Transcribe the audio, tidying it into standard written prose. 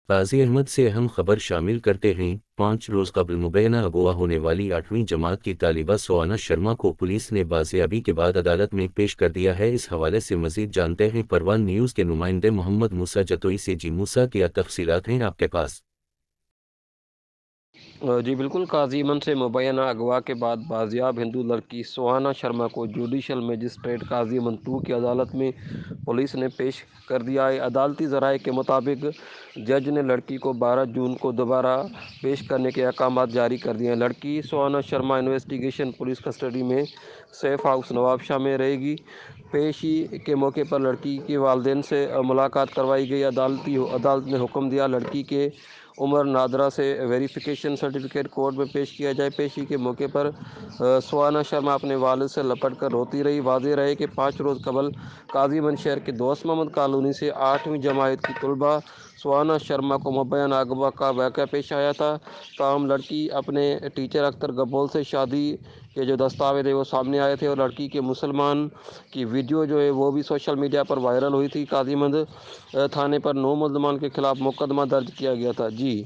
غازی احمد سے اہم خبر شامل کرتے ہیں۔ 5 روز قبل مبینہ اغوا ہونے والی 8ویں جماعت کی طالبہ سوانا شرما کو پولیس نے بازیابی کے بعد عدالت میں پیش کر دیا ہے۔ اس حوالے سے مزید جانتے ہیں پروان نیوز کے نمائندے محمد موسیٰ جتوئی سے۔ جی موسیٰ، کیا تفصیلات ہیں آپ کے پاس؟ جی بالکل، قاضی ایمن سے مبینہ اغوا کے بعد بازیاب ہندو لڑکی سوانا شرما کو جوڈیشل مجسٹریٹ قاضی ایمن 2 کی عدالت میں پولیس نے پیش کر دیا ہے۔ عدالتی ذرائع کے مطابق جج نے لڑکی کو 12 جون کو دوبارہ پیش کرنے کے احکامات جاری کر دیے ہیں۔ لڑکی سوانا شرما انویسٹیگیشن پولیس کسٹڈی میں سیف ہاؤس نواب شاہ میں رہے گی۔ پیشی کے موقع پر لڑکی کے والدین سے ملاقات کروائی گئی۔ عدالت نے حکم دیا لڑکی کے عمر نادرہ سے ویریفیکیشن سرٹیفکیٹ کورٹ میں پیش کیا جائے۔ پیشی کے موقع پر سوانا شرما اپنے والد سے لپٹ کر روتی رہی۔ واضح رہے کہ 5 روز قبل قاضی ایمن شہر کے دوست محمد کالونی سے 8ویں جماعت کی طالبہ سوانا شرما کو مبینہ اغوا کا واقعہ پیش آیا تھا۔ تاہم لڑکی اپنے ٹیچر اختر گبول سے شادی کے جو دستاویز ہیں وہ سامنے آئے تھے، اور لڑکی کے مسلمان کی ویڈیو جو ہے وہ بھی سوشل میڈیا پر وائرل ہوئی تھی۔ قاضی ایمن تھانے پر 9 ملزمان کے خلاف مقدمہ درج کیا گیا تھا۔ جی